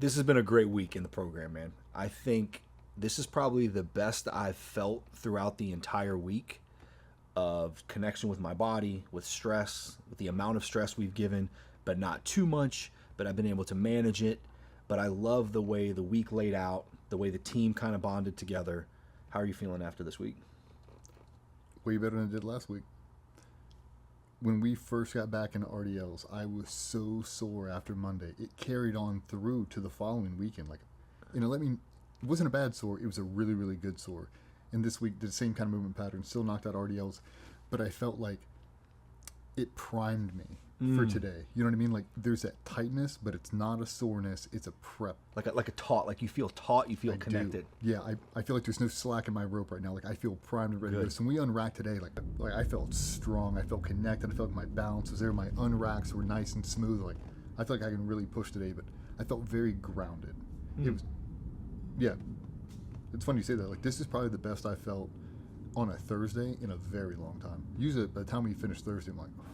This has been a great week in the program, man. I think this is probably the best I've felt throughout the entire week of connection with my body, with stress, with the amount of stress we've given, but not too much, but I've been able to manage it. But I love the way the week laid out, the way the team kind of bonded together. How are you feeling after this week? Way better than I did last week. When we first got back into RDLs, I was so sore after Monday. It carried on through to the following weekend. It wasn't a bad sore. It was a really, really good sore. And this week did the same kind of movement pattern, still knocked out RDLs, but I felt like it primed me for today. You know what I mean? Like there's that tightness, but it's not a soreness. It's a prep. Like a taut, like you feel taut, you feel connected. Yeah, I feel like there's no slack in my rope right now. Like I feel primed and ready to go. So when we unracked today, like I felt strong. I felt connected. I felt like my balance was there. My unracks were nice and smooth. Like I feel like I can really push today, but I felt very grounded. It was, yeah. It's funny you say that. Like this is probably the best I felt on a Thursday in a very long time. Usually by the time we finish Thursday, I'm like, oh,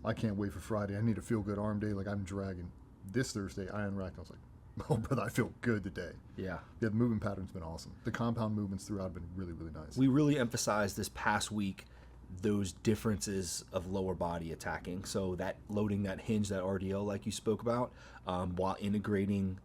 I can't wait for Friday. I need a feel-good arm day. Like I'm dragging. This Thursday, I unracked. I was like, oh, brother, I feel good today. Yeah. Yeah, the movement pattern's been awesome. The compound movements throughout have been really, really nice. We really emphasized this past week those differences of lower body attacking. So that loading that hinge, that RDL like you spoke about, while integrating,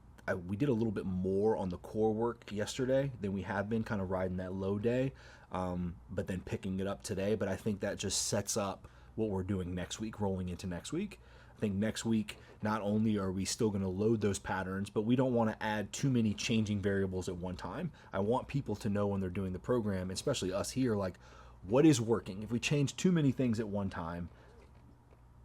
we did a little bit more on the core work yesterday than we have been kind of riding that low day, but then picking it up today. But I think that just sets up what we're doing next week, rolling into next week. I think next week, not only are we still going to load those patterns, but we don't want to add too many changing variables at one time. I want people to know when they're doing the program, especially us here, like what is working. If we change too many things at one time,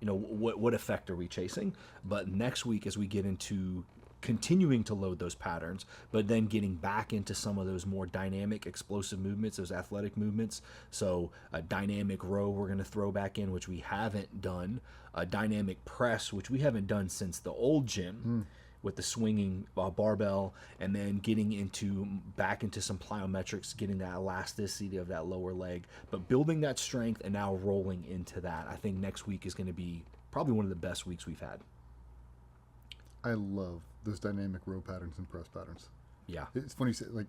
what effect are we chasing? But next week, as we get into continuing to load those patterns, but then getting back into some of those more dynamic, explosive movements, those athletic movements. So a dynamic row we're going to throw back in, which we haven't done. A dynamic press, which we haven't done since the old gym with the swinging barbell, and then getting back into some plyometrics, getting that elasticity of that lower leg, but building that strength and now rolling into that. I think next week is going to be probably one of the best weeks we've had. I love those dynamic row patterns and press patterns. Yeah. It's funny you say, like,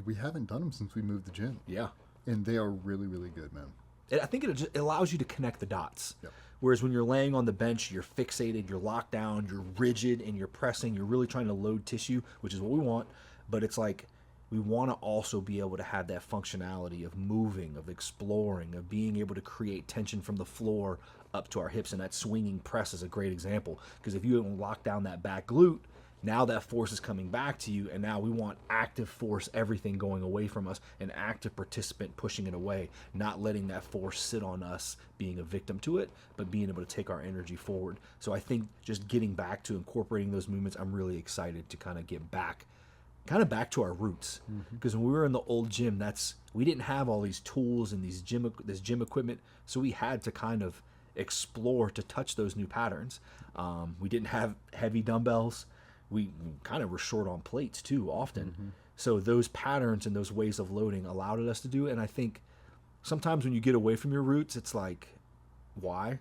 we haven't done them since we moved the gym. Yeah. And they are really, really good, man. I think it allows you to connect the dots. Yep. Whereas when you're laying on the bench, you're fixated, you're locked down, you're rigid, and you're pressing, you're really trying to load tissue, which is what we want. But it's like we want to also be able to have that functionality of moving, of exploring, of being able to create tension from the floor up to our hips. And that swinging press is a great example, because if you don't lock down that back glute, now that force is coming back to you, and now we want active force, everything going away from us, an active participant pushing it away, not letting that force sit on us, being a victim to it, but being able to take our energy forward. So I think just getting back to incorporating those movements, I'm really excited to kind of get back to our roots. Because when we were in the old gym, we didn't have all these tools and this gym equipment, so we had to kind of explore to touch those new patterns. We didn't have heavy dumbbells. We kind of were short on plates too often. So those patterns and those ways of loading allowed us to do it. And I think sometimes when you get away from your roots, it's like, why?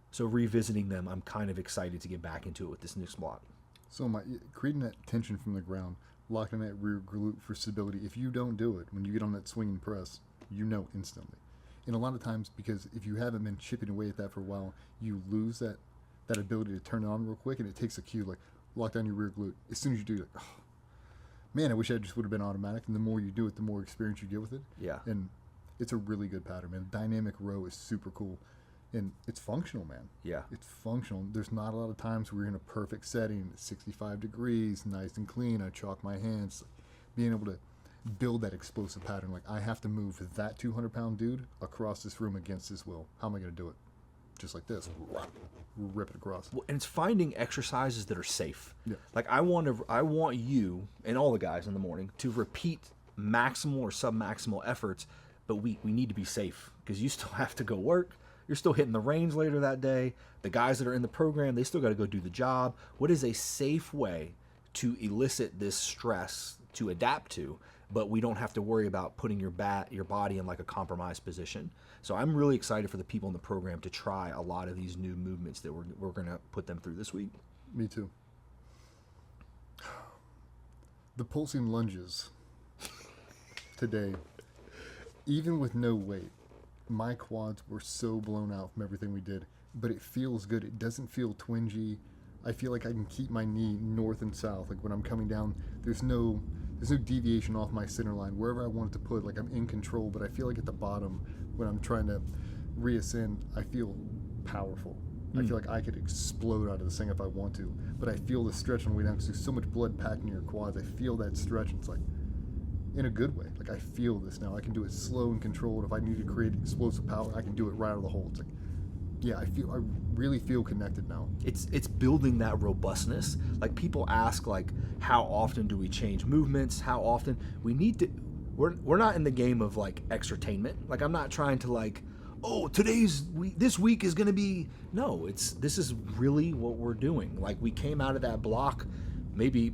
So revisiting them, I'm kind of excited to get back into it with this new slot. So creating that tension from the ground, locking that rear glute for stability, if you don't do it, when you get on that swinging press, you know instantly. And a lot of times, because if you haven't been chipping away at that for a while, you lose that ability to turn it on real quick, and it takes a cue, like, lock down your rear glute. As soon as you do it, oh, man, I wish that just would have been automatic. And the more you do it, the more experience you get with it. Yeah. And it's a really good pattern, man. Dynamic row is super cool. And it's functional, man. Yeah. It's functional. There's not a lot of times where you're in a perfect setting, 65 degrees, nice and clean. I chalk my hands. Being able to build that explosive pattern. Like, I have to move that 200-pound dude across this room against his will. How am I going to do it? Just like this, rip it across. Well, and it's finding exercises that are safe. Yeah. Like I want you and all the guys in the morning to repeat maximal or submaximal efforts, but we need to be safe, because you still have to go work. You're still hitting the range later that day. The guys that are in the program, they still got to go do the job. What is a safe way to elicit this stress to adapt to, but we don't have to worry about putting your body in like a compromised position? So I'm really excited for the people in the program to try a lot of these new movements that we're going to put them through this week. Me too. The pulsing lunges today, even with no weight, my quads were so blown out from everything we did, but it feels good. It doesn't feel twingy. I feel like I can keep my knee north and south. Like when I'm coming down, there's no deviation off my center line. Wherever I want it to put, like I'm in control, but I feel like at the bottom, when I'm trying to reascend, I feel powerful. I feel like I could explode out of this thing if I want to, but I feel the stretch on the way down because there's so much blood packing your quads. I feel that stretch, and it's like, in a good way. Like I feel this now. I can do it slow and controlled. If I need to create explosive power, I can do it right out of the hole. It's like, yeah, I really feel connected now. It's building that robustness. Like people ask, like, how often do we change movements? How often we need to? We're not in the game of like exertainment. Like I'm not trying to like, oh, this week is gonna be. No, this is really what we're doing. Like we came out of that block maybe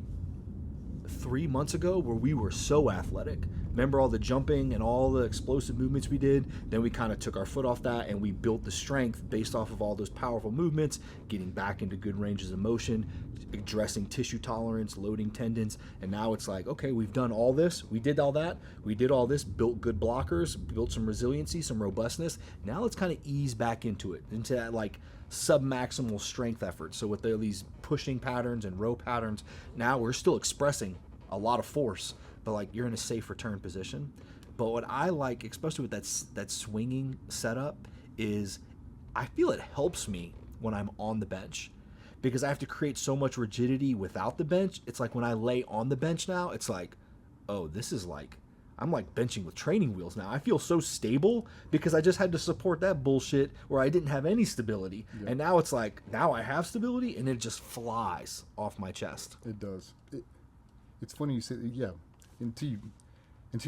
3 months ago where we were so athletic. Remember all the jumping and all the explosive movements we did? Then we kind of took our foot off that and we built the strength based off of all those powerful movements, getting back into good ranges of motion, addressing tissue tolerance, loading tendons. And now it's like, okay, we've done all this. We did all that. We did all this, built good blockers, built some resiliency, some robustness. Now let's kind of ease back into it, into that like sub-maximal strength effort. So with these pushing patterns and row patterns, now we're still expressing a lot of force, but like you're in a safe return position. But what I like, especially with that swinging setup, is I feel it helps me when I'm on the bench because I have to create so much rigidity without the bench. It's like when I lay on the bench now, it's like, oh, this is like, I'm like benching with training wheels now. I feel so stable because I just had to support that bullshit where I didn't have any stability. Yeah. And now it's like, now I have stability and it just flies off my chest. It does. It's funny you say, yeah, until you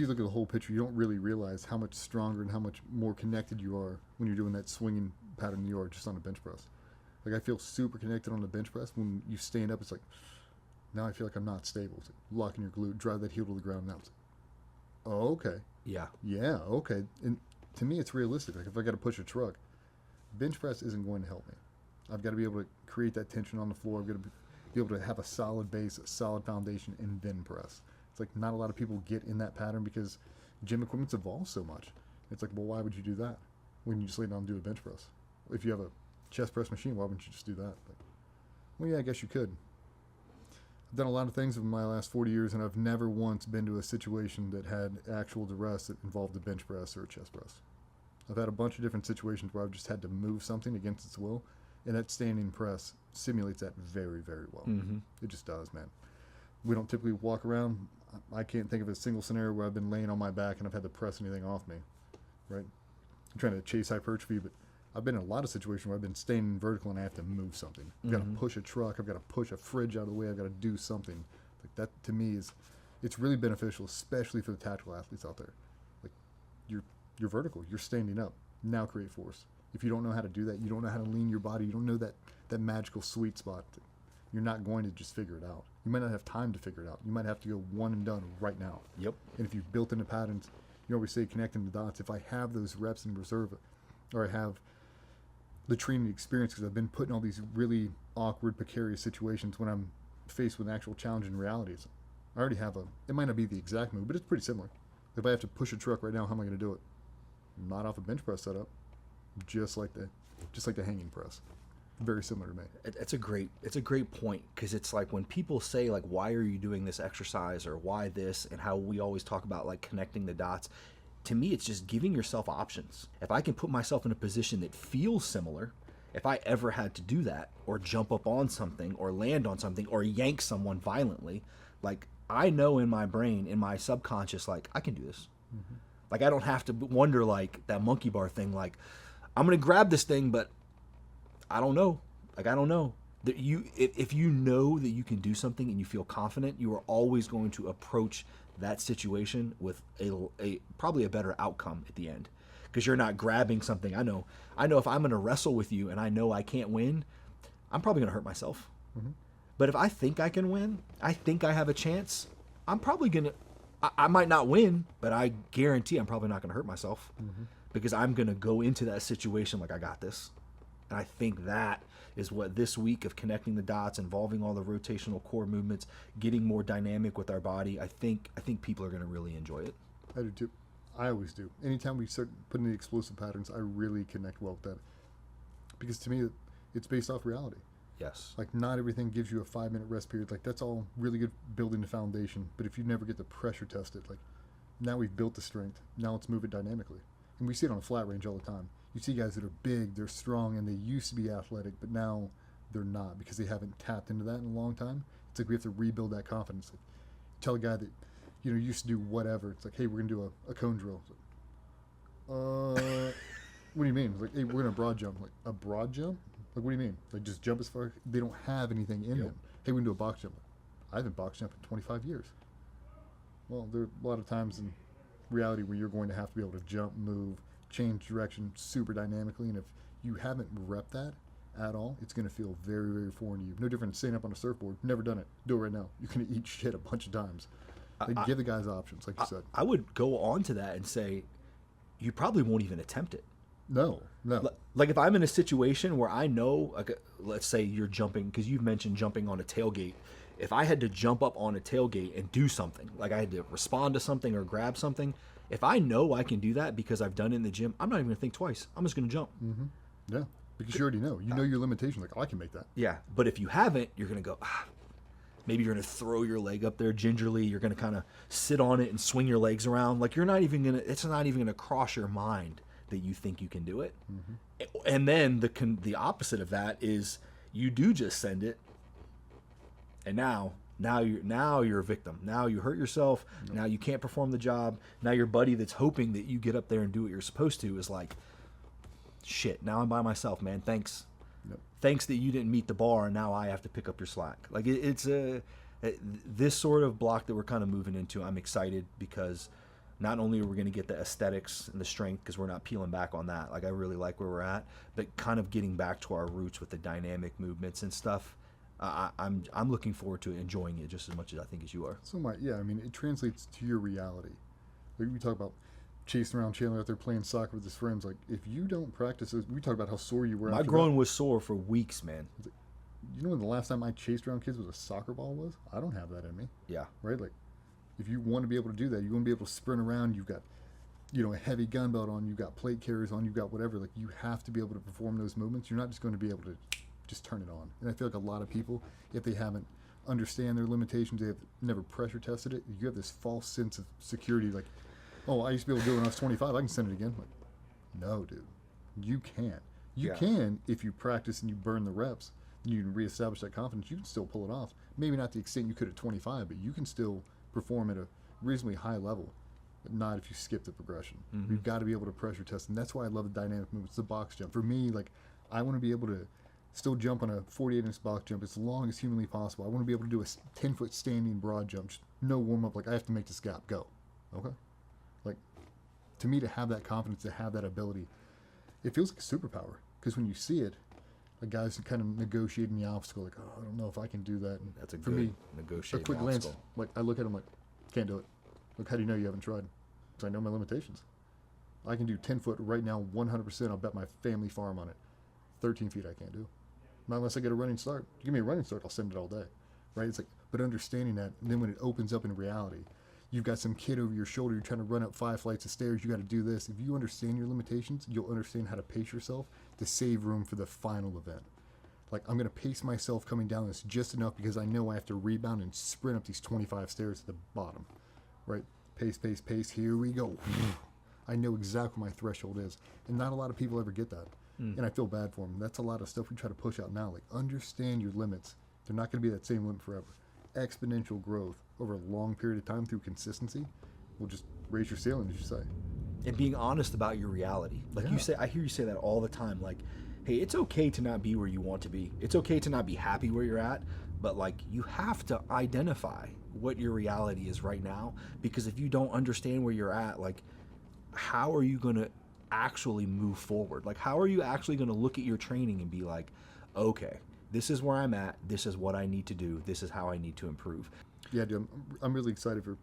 look at the whole picture, you don't really realize how much stronger and how much more connected you are when you're doing that swinging pattern you are just on a bench press. Like I feel super connected on the bench press. When you stand up, it's like, now I feel like I'm not stable. It's like locking your glute, drive that heel to the ground. Now it's like, oh, okay. Yeah. Yeah, okay. And to me, it's realistic. Like if I got to push a truck, bench press isn't going to help me. I've got to be able to create that tension on the floor. I've got to be able to have a solid base, a solid foundation, and then press. It's like not a lot of people get in that pattern because gym equipment's evolved so much. It's like, well, why would you do that when you just lay down and do a bench press? If you have a chest press machine, why wouldn't you just do that? Like, well, yeah, I guess you could. I've done a lot of things in my last 40 years, and I've never once been to a situation that had actual duress that involved a bench press or a chest press. I've had a bunch of different situations where I've just had to move something against its will, and that standing press simulates that very, very well. Mm-hmm. It just does, man. We don't typically walk around. I can't think of a single scenario where I've been laying on my back and I've had to press anything off me, right? I'm trying to chase hypertrophy, but I've been in a lot of situations where I've been standing vertical and I have to move something. I've got to push a truck. I've got to push a fridge out of the way. I've got to do something. Like that, to me, it's really beneficial, especially for the tactical athletes out there. Like you're vertical. You're standing up. Now create force. If you don't know how to do that, you don't know how to lean your body, you don't know that magical sweet spot, you're not going to just figure it out. You might not have time to figure it out. You might have to go one and done right now. Yep. And if you've built into patterns, you always say connecting the dots. If I have those reps in reserve, or I have the training experience because I've been put in all these really awkward, precarious situations when I'm faced with actual challenging realities, I already have it might not be the exact move, but it's pretty similar. If I have to push a truck right now, how am I going to do it? Not off a bench press setup, just like the hanging press. Very similar to me. It's a great point because it's like when people say like, why are you doing this exercise or why this, and how we always talk about like connecting the dots. To me, it's just giving yourself options. If I can put myself in a position that feels similar, if I ever had to do that or jump up on something or land on something or yank someone violently, like I know in my brain, in my subconscious, like I can do this. Mm-hmm. Like I don't have to wonder like that monkey bar thing, like I'm going to grab this thing, but I don't know. Like, I don't know. That if you know that you can do something and you feel confident, you are always going to approach that situation with a probably a better outcome at the end. Because you're not grabbing something. I know if I'm going to wrestle with you and I know I can't win, I'm probably going to hurt myself. Mm-hmm. But if I think I can win, I think I have a chance, I'm probably going to, I might not win, but I guarantee I'm probably not going to hurt myself. Mm-hmm. Because I'm going to go into that situation like I got this. And I think that is what this week of connecting the dots, involving all the rotational core movements, getting more dynamic with our body. I think people are going to really enjoy it. I do too. I always do. Anytime we start putting the explosive patterns, I really connect well with that. Because to me, it's based off reality. Yes. Like, not everything gives you a 5-minute rest period. Like, that's all really good building the foundation. But if you never get the pressure tested, like, now we've built the strength. Now let's move it dynamically. And we see it on a flat range all the time. You see guys that are big, they're strong, and they used to be athletic, but now they're not because they haven't tapped into that in a long time. It's like we have to rebuild that confidence. Like, tell a guy that, used to do whatever. It's like, hey, we're going to do a cone drill. It's like, what do you mean? It's like, hey, we're going to broad jump. Like, a broad jump? Like, what do you mean? Like, just jump as far? They don't have anything in them. Hey, we're going to do a box jump. I haven't box jumped in 25 years. Well, there are a lot of times in reality where you're going to have to be able to jump, move, change direction super dynamically. And if you haven't repped that at all, it's going to feel very, very foreign to you. No different than standing up on a surfboard. Never done it. Do it right now. You're going to eat shit a bunch of times. Like, give the guys options, like you said. I would go on to that and say, you probably won't even attempt it. No. Like, if I'm in a situation where I know, like, let's say you're jumping, because you've mentioned jumping on a tailgate. If I had to jump up on a tailgate and do something, like I had to respond to something or grab something, if I know I can do that because I've done it in the gym, I'm not even going to think twice. I'm just going to jump. Mm-hmm. Yeah, because you already know. You know your limitations. Like, oh, I can make that. Yeah, but if you haven't, you're going to go, maybe you're going to throw your leg up there gingerly. You're going to kind of sit on it and swing your legs around. Like, you're not even going to, it's not even going to cross your mind that you think you can do it. Mm-hmm. And then the opposite of that is you do just send it. And now you're a victim. Now you hurt yourself. Nope. Now you can't perform the job. Now your buddy that's hoping that you get up there and do what you're supposed to is like, shit, now I'm by myself, man. Thanks. Nope. Thanks that you didn't meet the bar, and now I have to pick up your slack. Like, it's this sort of block that we're kind of moving into. I'm excited because not only are we going to get the aesthetics and the strength because we're not peeling back on that. Like, I really like where we're at, but kind of getting back to our roots with the dynamic movements and stuff. I'm looking forward to enjoying it just as much as I think as you are. So I mean, it translates to your reality. Like, we talk about chasing around Chandler out there playing soccer with his friends. Like, if you don't practice this, we talk about how sore you were. My groin was sore for weeks, man. You know when the last time I chased around kids with a soccer ball was? I don't have that in me. Yeah. Right? Like, if you want to be able to do that, you want to be able to sprint around. You've got, a heavy gun belt on. You've got plate carriers on. You've got whatever. Like, you have to be able to perform those movements. You're not just going to be able to just turn it on. And I feel like a lot of people, if they haven't understand their limitations, they have never pressure tested it, you have this false sense of security, like, oh, I used to be able to do it when I was 25, I can send it again. Like, no, dude, you can't. You can if you practice and you burn the reps, and you can reestablish that confidence. You can still pull it off. Maybe not the extent you could at 25, but you can still perform at a reasonably high level, but not if you skip the progression. Mm-hmm. You've got to be able to pressure test, and that's why I love the dynamic movements, the box jump. For me, like, I want to be able to still jump on a 48-inch box jump as long as humanly possible. I want to be able to do a 10-foot standing broad jump, just no warm-up. Like, I have to make this gap go. Okay? Like, to me, to have that confidence, to have that ability, it feels like a superpower. Because when you see it, like, guys kind of negotiating the obstacle, like, oh, I don't know if I can do that. And that's for me, negotiating a quick glance, like, I look at them like, can't do it. Like, how do you know you haven't tried? Because I know my limitations. I can do 10 foot right now, 100%. I'll bet my family farm on it. 13 feet I can't do. Not unless I get a running start. Give me a running start, I'll send it all day, right? It's like, but understanding that, and then when it opens up in reality, you've got some kid over your shoulder, you're trying to run up 5 flights of stairs, you got to do this. If you understand your limitations, you'll understand how to pace yourself to save room for the final event. Like, I'm going to pace myself coming down this just enough because I know I have to rebound and sprint up these 25 stairs at the bottom, right? Pace, pace, pace, here we go. I know exactly what my threshold is, and not a lot of people ever get that. And I feel bad for them. That's a lot of stuff we try to push out now. Like, understand your limits. They're not going to be that same limit forever. Exponential growth over a long period of time through consistency will just raise your ceiling, as you say. And being honest about your reality. Like you say, I hear you say that all the time. Like, hey, it's okay to not be where you want to be. It's okay to not be happy where you're at. But, like, you have to identify what your reality is right now. Because if you don't understand where you're at, like, how are you going to actually move forward? Like, how are you actually going to look at your training and be like, okay, this is where I'm at, this is what I need to do, this is how I need to improve? Yeah, dude, I'm really excited for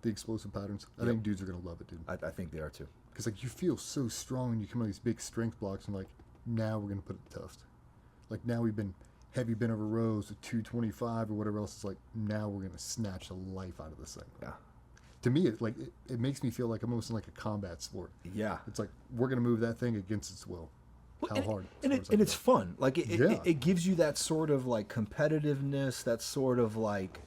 the explosive patterns. I think dudes are going to love it, dude. I think they are too. Because, like, you feel so strong when you come on these big strength blocks and, like, now we're going to put it to test. like now we've been heavy bent over rows to 225 or whatever else. It's like now we're gonna snatch the life out of this thing. Yeah. To me, it makes me feel like I'm almost in like a combat sport. Yeah. It's like we're gonna move that thing against its will. How hard? And it's fun. Like it gives you that sort of like competitiveness, that sort of like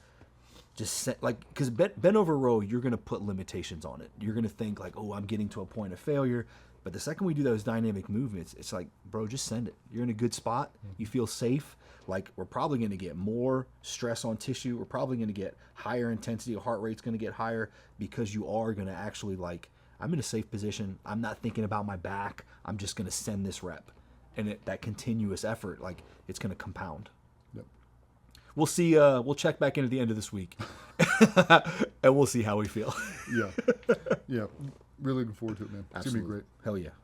because bent over row, you're gonna put limitations on it. You're gonna think like, oh, I'm getting to a point of failure. But the second we do those dynamic movements, it's like, bro, just send it. You're in a good spot. You feel safe. Like, we're probably going to get more stress on tissue. We're probably going to get higher intensity. Heart rate's going to get higher because you are going to actually, like, I'm in a safe position. I'm not thinking about my back. I'm just going to send this rep. And that continuous effort, like, it's going to compound. Yep. We'll see. We'll check back in at the end of this week. And we'll see how we feel. Yeah. Yeah. Really looking forward to it, man. It's going to be great. Hell yeah.